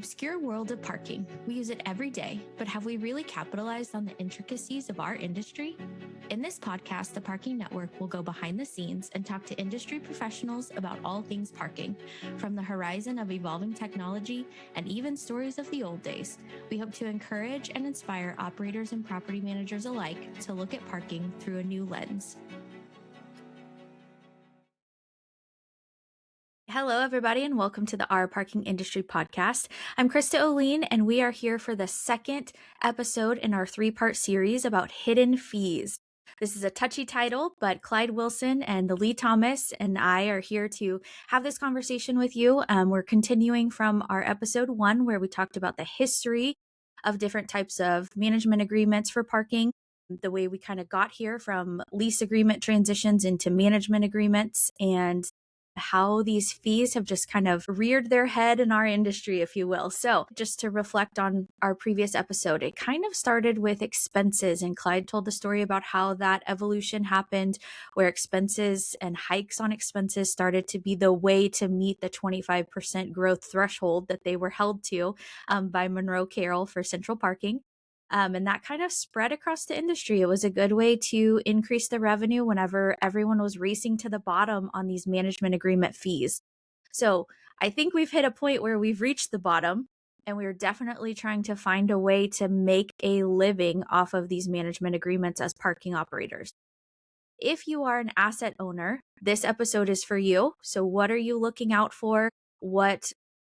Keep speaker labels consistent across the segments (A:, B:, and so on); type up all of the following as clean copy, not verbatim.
A: obscure world of parking. We use it every day, but have we really capitalized on the intricacies of our industry? In this podcast, the Parking Network will go behind the scenes and talk to industry professionals about all things parking, from the horizon of evolving technology and even stories of the old days. We hope to encourage and inspire operators and property managers alike to look at parking through a new lens. Hello, everybody, and welcome to the Our Parking Industry Podcast. I'm Krista Oline, and we are here for the second episode in our three-part series about hidden fees. This is a touchy title, but Clyde Wilson and Lee Thomas and I are here to have this conversation with you. We're continuing from our episode 1, where we talked about the history of different types of management agreements for parking, the way we kind of got here from lease agreement transitions into management agreements, and how these fees have just kind of reared their head in our industry, if you will. So just to reflect on our previous episode, it kind of started with expenses, and Clyde told the story about how that evolution happened, where expenses and hikes on expenses started to be the way to meet the 25% growth threshold that they were held to by Monroe Carroll for central parking. And that kind of spread across the industry. It was a good way to increase the revenue whenever everyone was racing to the bottom on these management agreement fees. So I think we've hit a point where we've reached the bottom, and we're definitely trying to find a way to make a living off of these management agreements as parking operators. If you are an asset owner, this episode is for you. So what are you looking out for?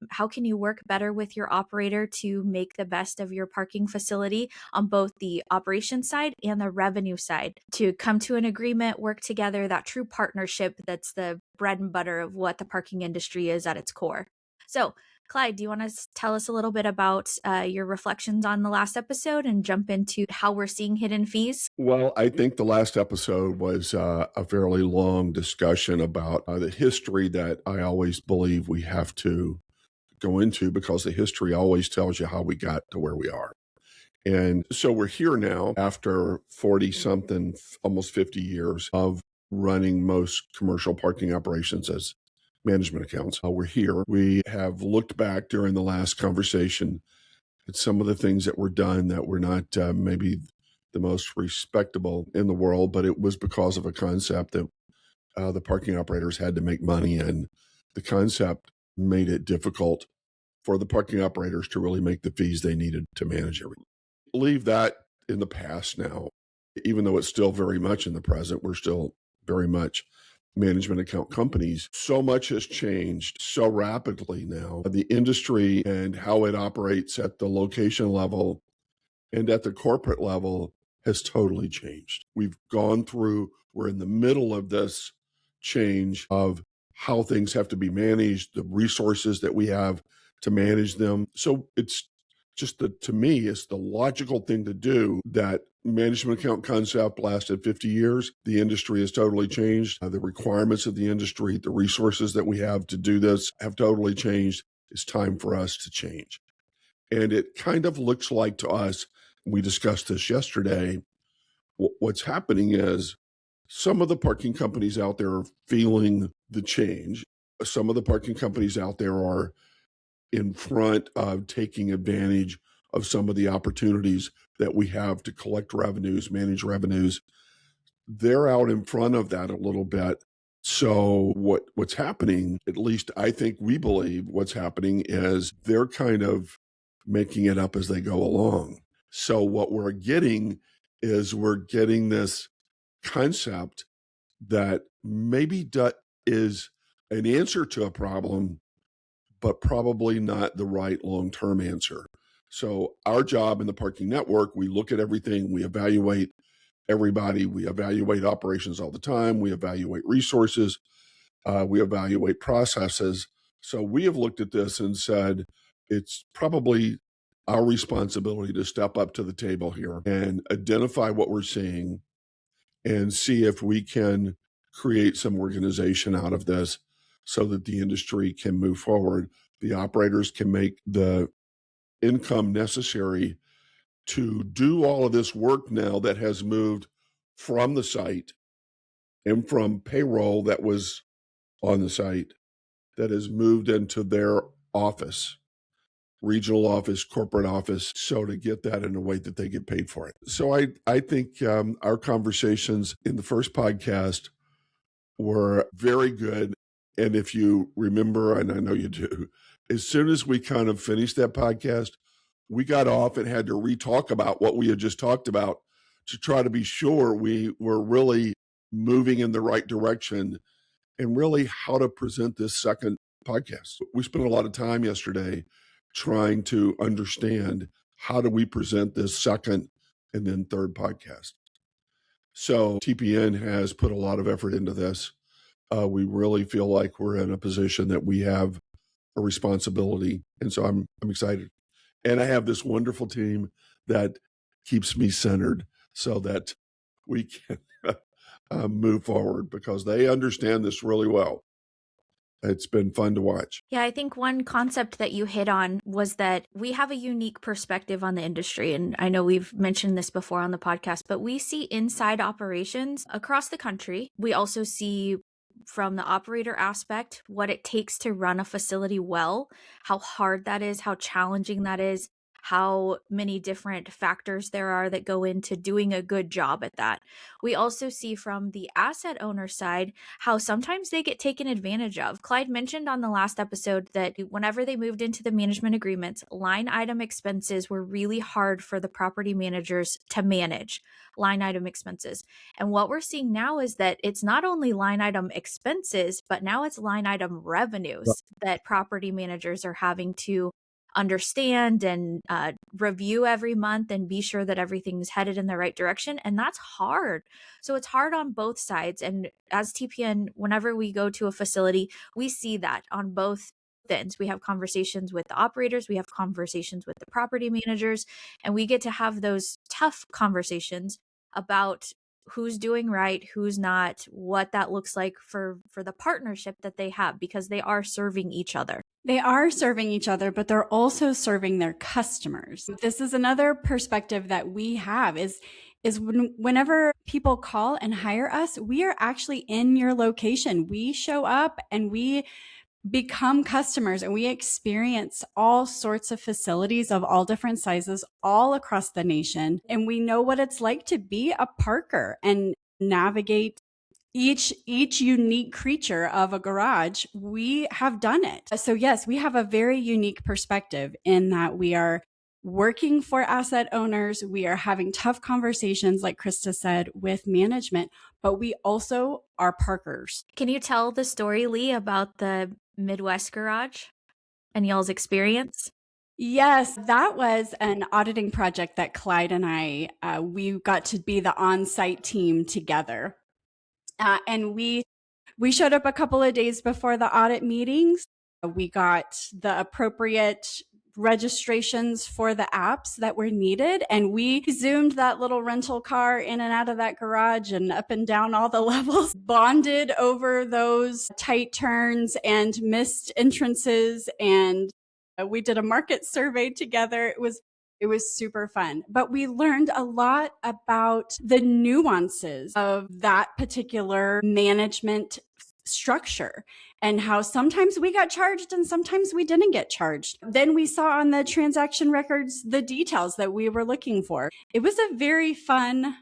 A: How can you work better with your operator to make the best of your parking facility on both the operation side and the revenue side, to come to an agreement, work together, that true partnership that's the bread and butter of what the parking industry is at its core. So Clyde, do you want to tell us a little bit about your reflections on the last episode and jump into how we're seeing hidden fees?
B: Well, I think the last episode was a fairly long discussion about the history that I always believe we have to go into, because the history always tells you how we got to where we are. And so we're here now after 40 something, almost 50 years of running most commercial parking operations as management accounts. We're here. We have looked back during the last conversation at some of the things that were done that were not maybe the most respectable in the world, but it was because of a concept that the parking operators had to make money, and the concept made it difficult for the parking operators to really make the fees they needed to manage everything. Leave that in the past now. Even though it's still very much in the present, we're still very much management account companies. So much has changed so rapidly now. The industry and how it operates at the location level and at the corporate level has totally changed. We're in the middle of this change of how things have to be managed, the resources that we have to manage them. So it's just to me, it's the logical thing to do. That management account concept lasted 50 years. The industry has totally changed. The requirements of the industry, the resources that we have to do this have totally changed. It's time for us to change. And it kind of looks like to us, we discussed this yesterday, what's happening is some of the parking companies out there are feeling the change. Some of the parking companies out there are in front of taking advantage of some of the opportunities that we have to collect revenues, manage revenues. They're out in front of that a little bit. So what's happening, at least I think we believe what's happening, is they're kind of making it up as they go along. So what we're getting is this concept that maybe is an answer to a problem, but probably not the right long-term answer. So our job in the parking network, we look at everything, we evaluate everybody, we evaluate operations all the time, we evaluate resources, we evaluate processes. So we have looked at this and said, it's probably our responsibility to step up to the table here and identify what we're seeing and see if we can create some organization out of this so that the industry can move forward. The operators can make the income necessary to do all of this work now that has moved from the site and from payroll that was on the site, that has moved into their office. regional office, corporate office, so to get that in a way that they get paid for it. So I think our conversations in the first podcast were very good. And if you remember, and I know you do, as soon as we kind of finished that podcast, we got off and had to re-talk about what we had just talked about to try to be sure we were really moving in the right direction and really how to present this second podcast. We spent a lot of time yesterday trying to understand how do we present this second and then third podcast. So TPN has put a lot of effort into this. We really feel like we're in a position that we have a responsibility. And so I'm excited. And I have this wonderful team that keeps me centered so that we can move forward because they understand this really well. It's been fun to watch.
A: Yeah, I think one concept that you hit on was that we have a unique perspective on the industry. And I know we've mentioned this before on the podcast, but we see inside operations across the country. We also see from the operator aspect what it takes to run a facility well, how hard that is, how challenging that is, how many different factors there are that go into doing a good job at that. We also see from the asset owner side how sometimes they get taken advantage of. Clyde mentioned on the last episode that whenever they moved into the management agreements, line item expenses were really hard for the property managers to manage. Line item expenses. And what we're seeing now is that it's not only line item expenses, but now it's line item revenues that property managers are having to understand and review every month and be sure that everything's headed in the right direction. And that's hard. So it's hard on both sides. And as TPN, whenever we go to a facility, we see that on both ends. We have conversations with the operators, we have conversations with the property managers, and we get to have those tough conversations about who's doing right, who's not, what that looks like for the partnership that they have, because they are serving each other.
C: They are serving each other, but they're also serving their customers. This is another perspective that we have is whenever people call and hire us, we are actually in your location. We show up and we become customers and we experience all sorts of facilities of all different sizes all across the nation. And we know what it's like to be a parker and navigate each unique creature of a garage. We have done it. So yes, we have a very unique perspective in that we are working for asset owners. We are having tough conversations, like Krista said, with management, but we also are parkers.
A: Can you tell the story, Lee, about the Midwest garage and y'all's experience?
C: Yes, that was an auditing project that Clyde and I, we got to be the on-site team together. And we showed up a couple of days before the audit meetings. We got the appropriate registrations for the apps that were needed. And we zoomed that little rental car in and out of that garage and up and down all the levels, bonded over those tight turns and missed entrances. And we did a market survey together. It was super fun, but we learned a lot about the nuances of that particular management structure and how sometimes we got charged and sometimes we didn't get charged. Then we saw on the transaction records the details that we were looking for. It was a very fun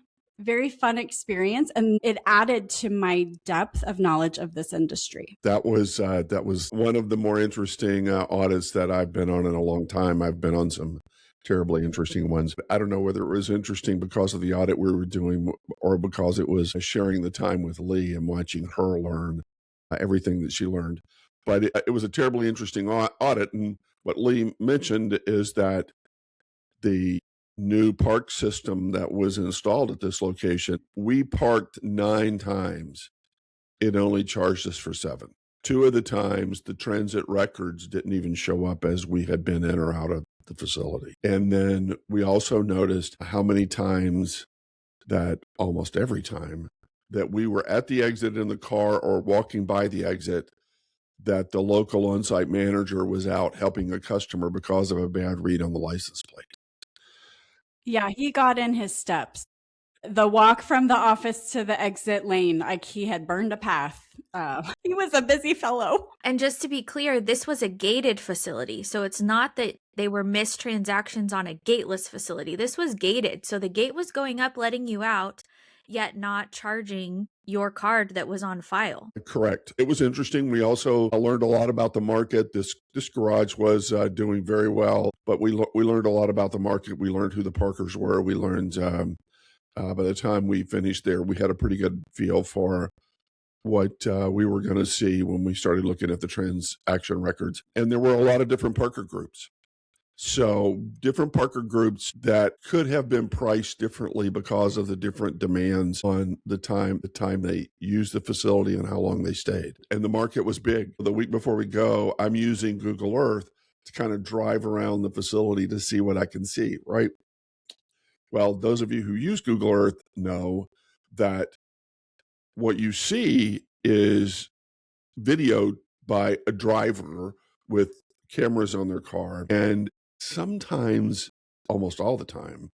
C: experience, and it added to my depth of knowledge of this industry.
B: That was one of the more interesting audits that I've been on in a long time. I've been on some terribly interesting ones. I don't know whether it was interesting because of the audit we were doing or because it was sharing the time with Lee and watching her learn everything that she learned. But it was a terribly interesting audit. And what Lee mentioned is that the new park system that was installed at this location, we parked 9 times. It only charged us for 7. 2 of the times, the transit records didn't even show up as we had been in or out of the facility. And then we also noticed how many times that almost every time that we were at the exit in the car or walking by the exit, that the local on-site manager was out helping a customer because of a bad read on the license plate.
C: Yeah, he got in his steps. The walk from the office to the exit lane, like he had burned a path. He was a busy fellow.
A: And just to be clear, this was a gated facility. So it's not that they were missed transactions on a gateless facility. This was gated. So the gate was going up, letting you out, yet not charging your card that was on file.
B: Correct. It was interesting. We also learned a lot about the market. This garage was doing very well, but we learned a lot about the market. We learned who the parkers were. We learned by the time we finished there, we had a pretty good feel for what we were going to see when we started looking at the transaction records. And there were a lot of different parker groups. So different parker groups that could have been priced differently because of the different demands on the time they used the facility and how long they stayed. And the market was big. The week before we go, I'm using Google Earth to kind of drive around the facility to see what I can see, right? Well, those of you who use Google Earth know that what you see is videoed by a driver with cameras on their car. And sometimes, almost all the time,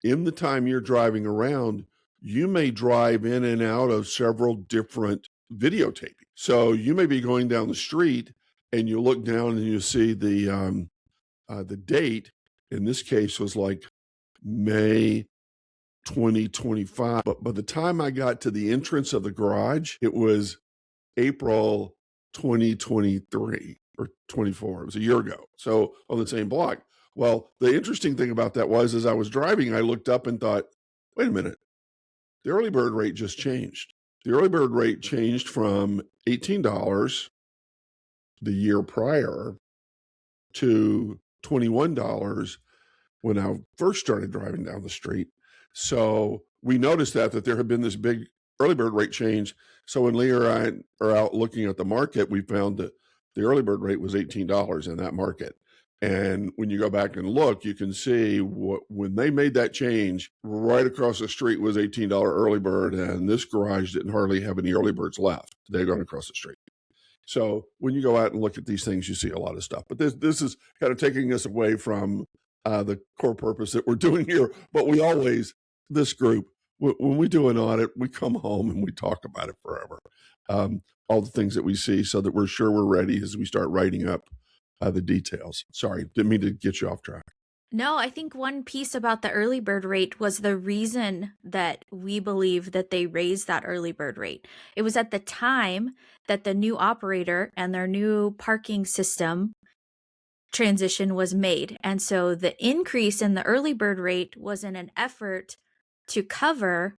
B: in the time you're driving around, you may drive in and out of several different videotaping. So you may be going down the street and you look down and you see the date. In this case was like May 2025. But by the time I got to the entrance of the garage, it was April 2023 or 24. It was a year ago. So on the same block. Well, the interesting thing about that was as I was driving, I looked up and thought, wait a minute, the early bird rate just changed. The early bird rate changed from $18 the year prior to $21 when I first started driving down the street. So we noticed that there had been this big early bird rate change. So when Lee or I are out looking at the market, we found that the early bird rate was $18 in that market. And when you go back and look, you can see when they made that change, right across the street was $18 early bird, and this garage didn't hardly have any early birds left. They'd gone across the street. So when you go out and look at these things, you see a lot of stuff. But this is kind of taking us away from the core purpose that we're doing here. But we always, this group, when we do an audit, we come home and we talk about it forever. All the things that we see so that we're sure we're ready as we start writing up the details. Sorry, didn't mean to get you off track.
A: No, I think one piece about the early bird rate was the reason that we believe that they raised that early bird rate. It was at the time that the new operator and their new parking system transition was made. And so the increase in the early bird rate was in an effort to cover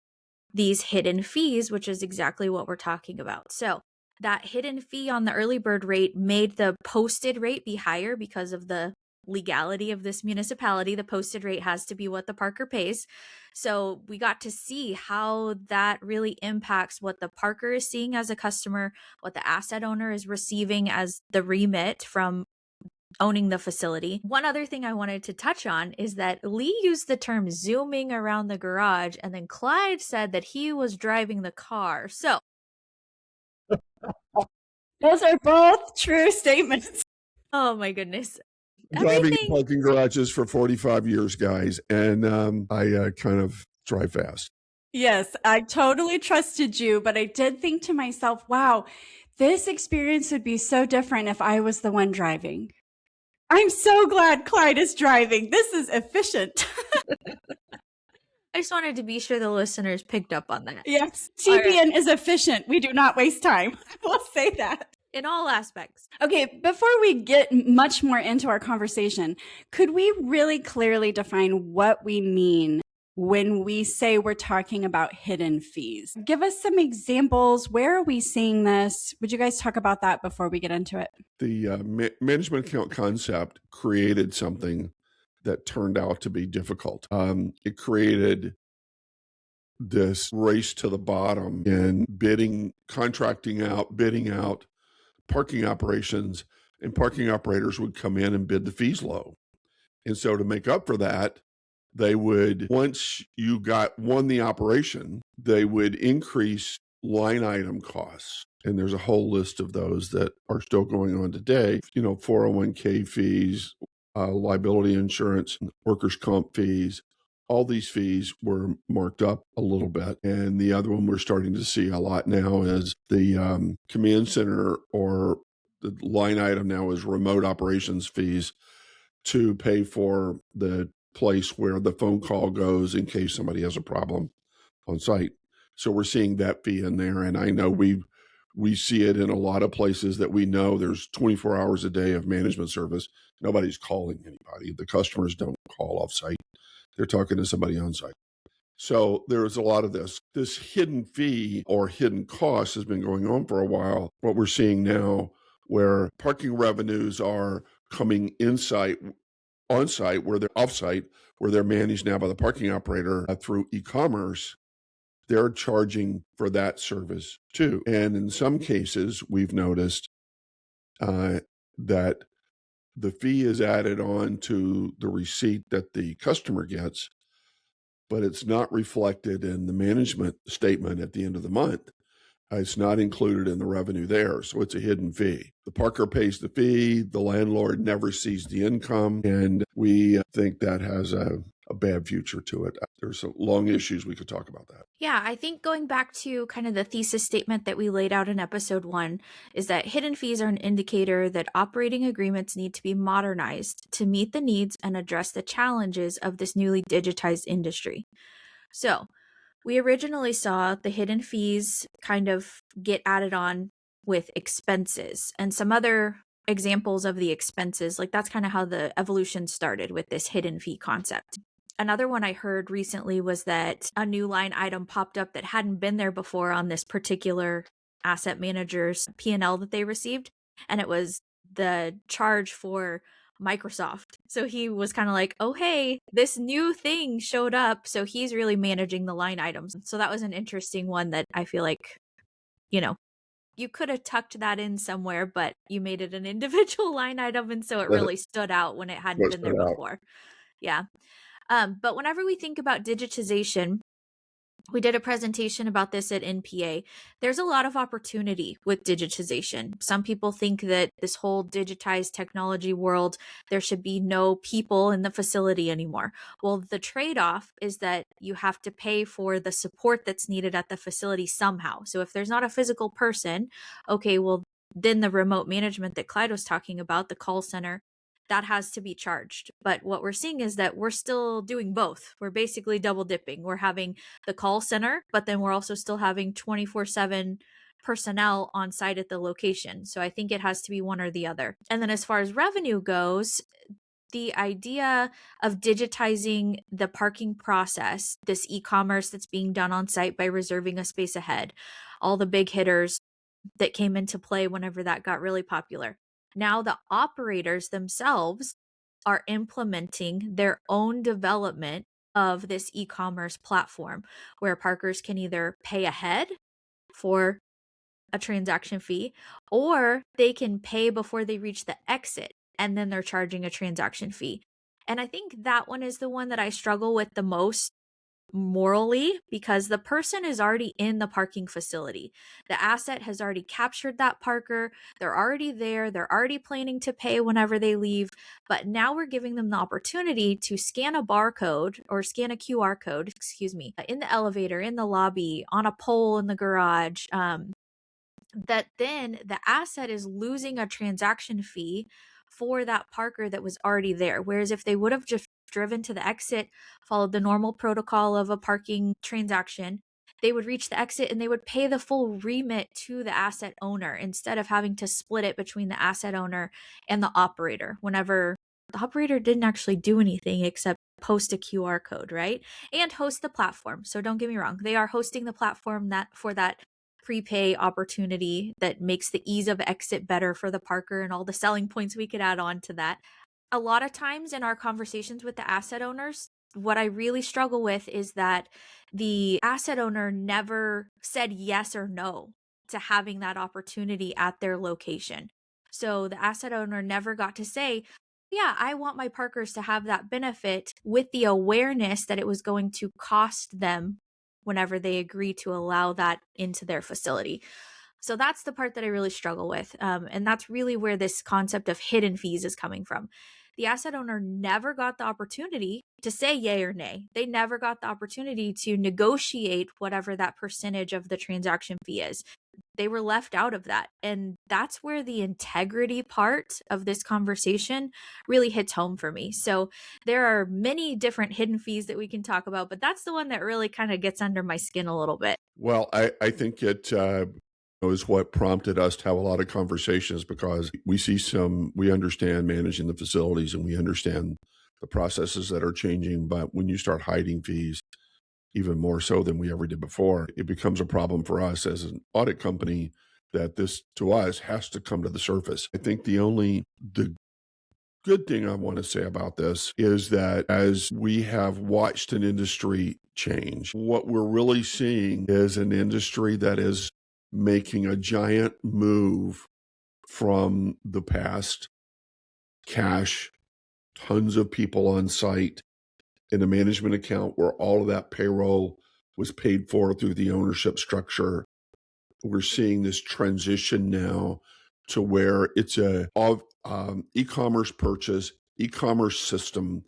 A: these hidden fees, which is exactly what we're talking about. So that hidden fee on the early bird rate made the posted rate be higher because of the legality of this municipality. The posted rate has to be what the parker pays. So we got to see how that really impacts what the parker is seeing as a customer, what the asset owner is receiving as the remit from owning the facility. One other thing I wanted to touch on is that Lee used the term zooming around the garage, and then Clyde said that he was driving the car. So
C: those are both true statements.
A: oh my goodness.
B: Driving parking garages for 45 years, guys, and I kind of drive fast.
C: Yes, I totally trusted you, but I did think to myself, wow, this experience would be so different if I was the one driving. I'm so glad Clyde is driving. This is efficient.
A: I just wanted to be sure the listeners picked up on that.
C: Yes, TPN is efficient. We do not waste time. I will say that.
A: In all aspects.
C: Okay, before we get much more into our conversation, could we really clearly define what we mean when we say we're talking about hidden fees? Give us some examples. Where are we seeing this? Would you guys talk about that before we get into it?
B: The management account concept created something that turned out to be difficult. It created this race to the bottom in bidding out parking operations, and parking operators would come in and bid the fees low. And so to make up for that, they would, once you won the operation, they would increase line item costs. And there's a whole list of those that are still going on today. 401k fees, liability insurance, workers' comp fees. All these fees were marked up a little bit. And the other one we're starting to see a lot now is the command center, or the line item now is remote operations fees. to pay for the place where the phone call goes in case somebody has a problem on site. So we're seeing that fee in there. And I know we see it in a lot of places that we know there's 24 hours a day of management service. Nobody's calling anybody. The customers don't call offsite. They're talking to somebody on site. So there's a lot of this. This hidden fee or hidden cost has been going on for a while. What we're seeing now, where parking revenues are coming on site, where they're offsite, where they're managed now by the parking operator through e-commerce, they're charging for that service too. And in some cases, we've noticed that the fee is added on to the receipt that the customer gets, but it's not reflected in the management statement at the end of the month. It's not included in the revenue there, so it's a hidden fee. The parker pays the fee, the landlord never sees the income, and we think that has a bad future to it. There's some long issues we could talk about that.
A: Yeah, I think going back to kind of the thesis statement that we laid out in episode 1 is that hidden fees are an indicator that operating agreements need to be modernized to meet the needs and address the challenges of this newly digitized industry. So, we originally saw the hidden fees kind of get added on with expenses and some other examples of the expenses. Like that's kind of how the evolution started with this hidden fee concept. Another one I heard recently was that a new line item popped up that hadn't been there before on this particular asset manager's P&L that they received. And it was the charge for Microsoft. So he was kind of like, oh, hey, this new thing showed up. So he's really managing the line items. So that was an interesting one that I feel like, you could have tucked that in somewhere, but you made it an individual line item. And so it really stood out when it hadn't been there before. Yeah. But whenever we think about digitization, we did a presentation about this at NPA. There's a lot of opportunity with digitization. Some people think that this whole digitized technology world, there should be no people in the facility anymore. Well, the trade-off is that you have to pay for the support that's needed at the facility somehow. So if there's not a physical person, okay, well, then the remote management that Clyde was talking about, the call center, that has to be charged. But what we're seeing is that we're still doing both. We're basically double dipping. We're having the call center, but then we're also still having 24/7 personnel on site at the location. So I think it has to be one or the other. And then as far as revenue goes, the idea of digitizing the parking process, this e-commerce that's being done on site by reserving a space ahead, all the big hitters that came into play whenever that got really popular. Now the operators themselves are implementing their own development of this e-commerce platform where parkers can either pay ahead for a transaction fee or they can pay before they reach the exit and then they're charging a transaction fee. And I think that one is the one that I struggle with the most morally because the person is already in the parking facility. The asset has already captured that parker. They're already there. They're already planning to pay whenever they leave. But now we're giving them the opportunity to scan a barcode or scan a QR code, in the elevator, in the lobby, on a pole in the garage. That then the asset is losing a transaction fee for that parker that was already there. Whereas if they would have just driven to the exit, followed the normal protocol of a parking transaction, they would reach the exit and they would pay the full remit to the asset owner instead of having to split it between the asset owner and the operator whenever the operator didn't actually do anything except post a QR code, right? And host the platform. So don't get me wrong, they are hosting the platform that for that prepay opportunity that makes the ease of exit better for the parker and all the selling points we could add on to that. A lot of times in our conversations with the asset owners, what I really struggle with is that the asset owner never said yes or no to having that opportunity at their location. So the asset owner never got to say, yeah, I want my parkers to have that benefit with the awareness that it was going to cost them whenever they agree to allow that into their facility. So that's the part that I really struggle with. And that's really where this concept of hidden fees is coming from. The asset owner never got the opportunity to say yay or nay. They never got the opportunity to negotiate whatever that percentage of the transaction fee is. they were left out of that. And that's where the integrity part of this conversation really hits home for me. So there are many different hidden fees that we can talk about, but that's the one that really kind of gets under my skin a little bit.
B: Well, I think it is what prompted us to have a lot of conversations, because we understand managing the facilities and we understand the processes that are changing. But when you start hiding fees, even more so than we ever did before, it becomes a problem for us as an audit company, that this to us has to come to the surface. I think the good thing I want to say about this is that as we have watched an industry change, what we're really seeing is an industry that is making a giant move from the past: cash, tons of people on site in a management account where all of that payroll was paid for through the ownership structure. We're seeing this transition now to where it's a e-commerce purchase, e-commerce system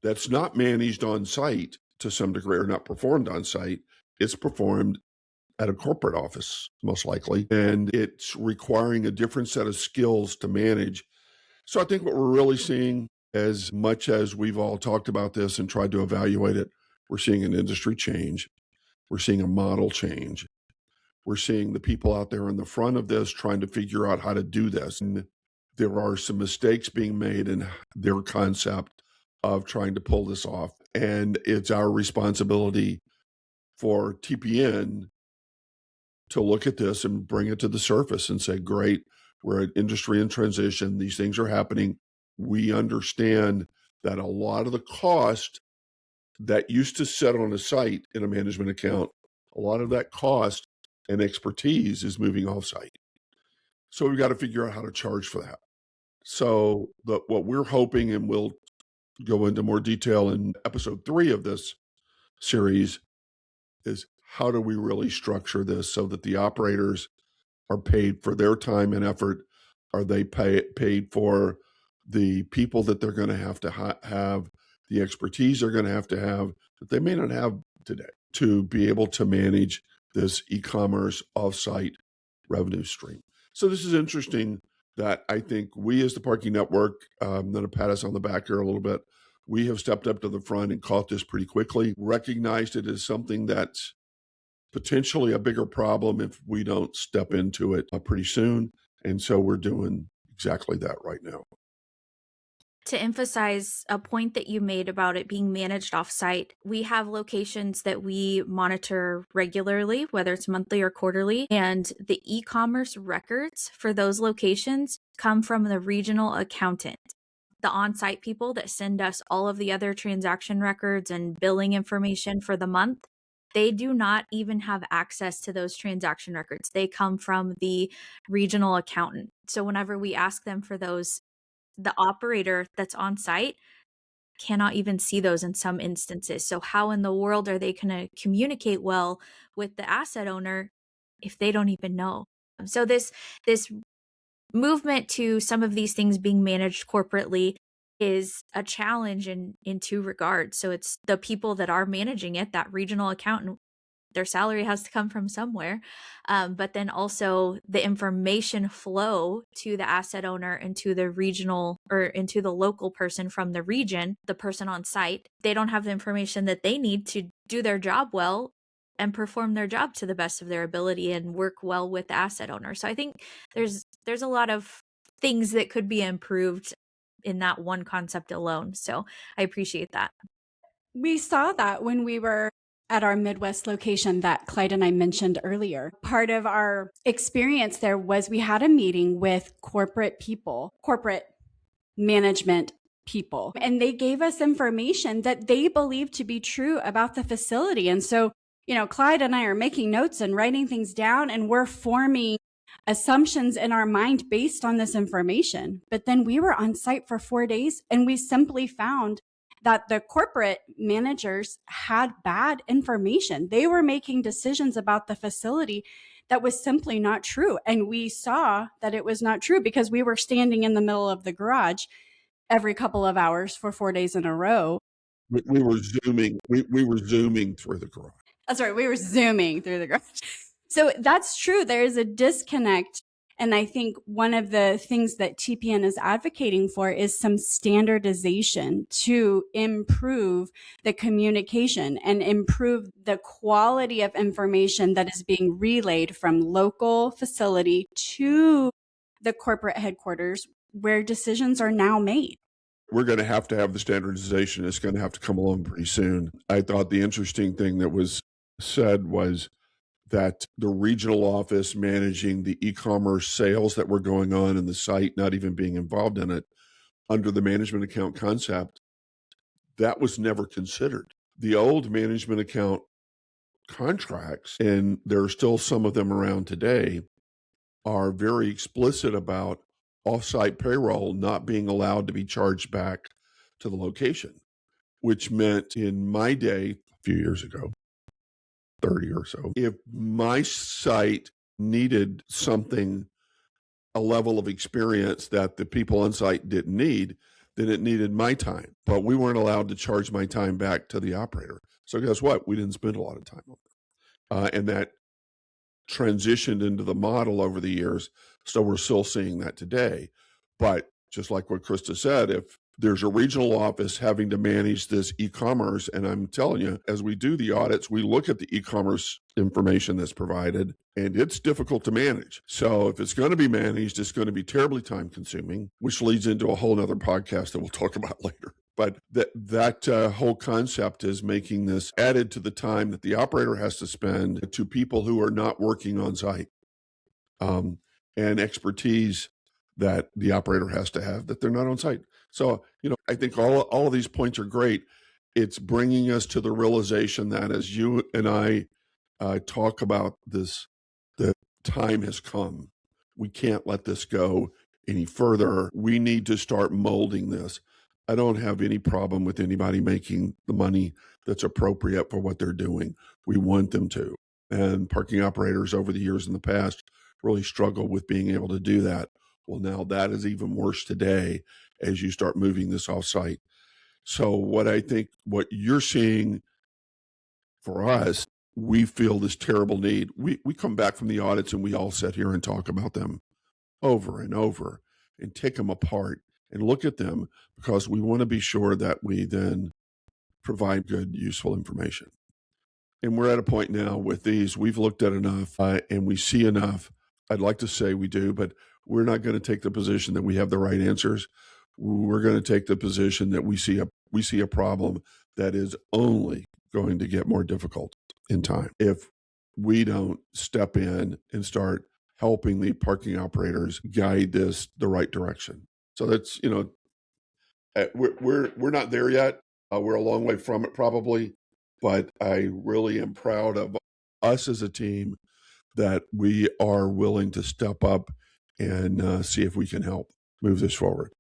B: that's not managed on site to some degree, or not performed on site. It's performed at a corporate office, most likely, and it's requiring a different set of skills to manage. So I think what we're really seeing, as much as we've all talked about this and tried to evaluate it, we're seeing an industry change. We're seeing a model change. We're seeing the people out there in the front of this trying to figure out how to do this. And there are some mistakes being made in their concept of trying to pull this off. And it's our responsibility for TPN to look at this and bring it to the surface and say, great, we're an industry in transition. These things are happening. We understand that a lot of the cost that used to sit on a site in a management account, a lot of that cost and expertise is moving offsite. So we've got to figure out how to charge for that. So what we're hoping, and we'll go into more detail in episode 3 of this series, is how do we really structure this so that the operators are paid for their time and effort? Are they paid for the people that they're going to have the expertise they're going to have that they may not have today to be able to manage this e-commerce offsite revenue stream? So this is interesting, that I think we as the Parking Network, I'm going to pat us on the back here a little bit. We have stepped up to the front and caught this pretty quickly, recognized it as something that's potentially a bigger problem if we don't step into it pretty soon. And so we're doing exactly that right now.
A: To emphasize a point that you made about it being managed offsite, we have locations that we monitor regularly, whether it's monthly or quarterly, and the e-commerce records for those locations come from the regional accountant. The on-site people that send us all of the other transaction records and billing information for the month, they do not even have access to those transaction records. They come from the regional accountant. So whenever we ask them for those, the operator that's on site cannot even see those in some instances. So how in the world are they going to communicate well with the asset owner if they don't even know? So this movement to some of these things being managed corporately is a challenge in 2 regards. So it's the people that are managing it, that regional accountant, their salary has to come from somewhere. But then also the information flow to the asset owner and to the regional, or into the local person from the region, the person on site. They don't have the information that they need to do their job well and perform their job to the best of their ability and work well with the asset owner. So I think there's a lot of things that could be improved in that one concept alone. So I appreciate that.
C: We saw that when we were at our Midwest location that Clyde and I mentioned earlier. Part of our experience there was we had a meeting with corporate management people, and they gave us information that they believed to be true about the facility. And so, Clyde and I are making notes and writing things down, and we're forming assumptions in our mind based on this information. But then we were on site for 4 days, and we simply found that the corporate managers had bad information. They were making decisions about the facility that was simply not true. And we saw that it was not true because we were standing in the middle of the garage every couple of hours for 4 days in a row.
B: We were zooming. We were zooming through the garage.
C: That's right. We were zooming through the garage. So that's true. There is a disconnect. And I think one of the things that TPN is advocating for is some standardization to improve the communication and improve the quality of information that is being relayed from local facility to the corporate headquarters where decisions are now made.
B: We're going to have the standardization. It's going to have to come along pretty soon. I thought the interesting thing that was said was that the regional office managing the e-commerce sales that were going on in the site, not even being involved in it, under the management account concept, that was never considered. The old management account contracts, and there are still some of them around today, are very explicit about offsite payroll not being allowed to be charged back to the location, which meant in my day, a few years ago, 30 or so, if my site needed something, a level of experience that the people on site didn't need, then it needed my time. But we weren't allowed to charge my time back to the operator. So guess what? We didn't spend a lot of time on it. And that transitioned into the model over the years. So we're still seeing that today. But just like what Krista said, if there's a regional office having to manage this e-commerce, and I'm telling you, as we do the audits, we look at the e-commerce information that's provided, and it's difficult to manage. So if it's going to be managed, it's going to be terribly time consuming, which leads into a whole nother podcast that we'll talk about later. But that whole concept is making this added to the time that the operator has to spend to people who are not working on site, and expertise that the operator has to have that they're not on site. So, I think all of these points are great. It's bringing us to the realization that as you and I talk about this, the time has come. We can't let this go any further. We need to start molding this. I don't have any problem with anybody making the money that's appropriate for what they're doing. We want them to. And parking operators over the years in the past really struggle with being able to do that. Well, now that is even worse today as you start moving this off-site. So what you're seeing for us, we feel this terrible need. We come back from the audits and we all sit here and talk about them over and over and take them apart and look at them because we want to be sure that we then provide good, useful information. And we're at a point now with these, we've looked at enough and we see enough. I'd like to say we do, but we're not going to take the position that we have the right answers. We're going to take the position that we see a problem that is only going to get more difficult in time if we don't step in and start helping the parking operators guide this the right direction. So that's, we're not there yet. We're a long way from it probably, but I really am proud of us as a team that we are willing to step up and see if we can help move this forward.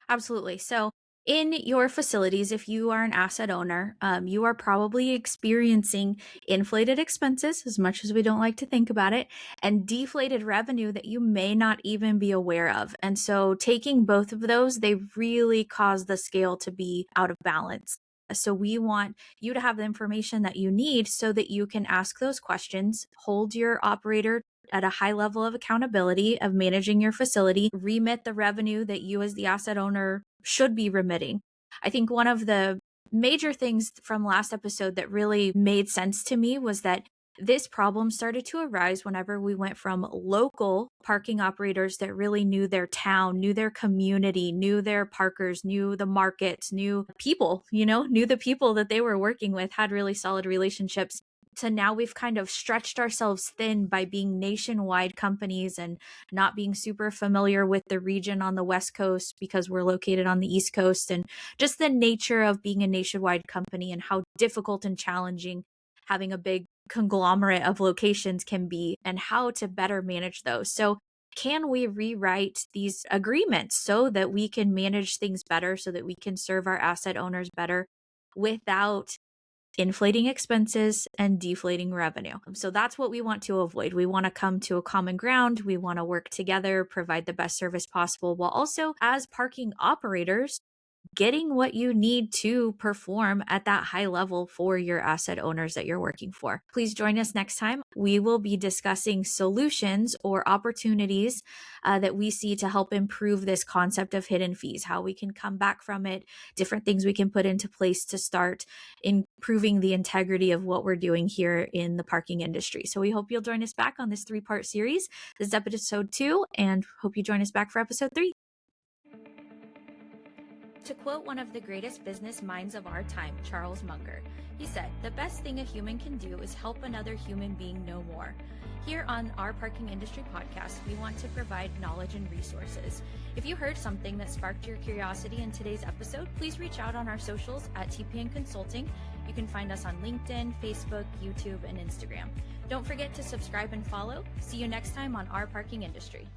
A: Absolutely. So in your facilities, if you are an asset owner, you are probably experiencing inflated expenses, as much as we don't like to think about it, and deflated revenue that you may not even be aware of. And so taking both of those, they really cause the scale to be out of balance. So we want you to have the information that you need so that you can ask those questions, hold your operator at a high level of accountability of managing your facility, remit the revenue that you as the asset owner should be remitting. I think one of the major things from last episode that really made sense to me was that this problem started to arise whenever we went from local parking operators that really knew their town, knew their community, knew their parkers, knew the markets, knew people, knew the people that they were working with, had really solid relationships. So now we've kind of stretched ourselves thin by being nationwide companies and not being super familiar with the region on the West Coast because we're located on the East Coast, and just the nature of being a nationwide company and how difficult and challenging having a big conglomerate of locations can be and how to better manage those. So can we rewrite these agreements so that we can manage things better, so that we can serve our asset owners better without inflating expenses and deflating revenue? So that's what we want to avoid. We want to come to a common ground. We want to work together, provide the best service possible, while also, as parking operators, getting what you need to perform at that high level for your asset owners that you're working for. Please join us next time. We will be discussing solutions or opportunities that we see to help improve this concept of hidden fees, how we can come back from it, different things we can put into place to start improving the integrity of what we're doing here in the parking industry. So we hope you'll join us back on this 3-part series. This is episode 2, and hope you join us back for episode 3. To quote one of the greatest business minds of our time, Charles Munger, he said, "The best thing a human can do is help another human being know more." Here on our Parking Industry Podcast, we want to provide knowledge and resources. If you heard something that sparked your curiosity in today's episode, please reach out on our socials at TPN Consulting. You can find us on LinkedIn, Facebook, YouTube, and Instagram. Don't forget to subscribe and follow. See you next time on Our Parking Industry.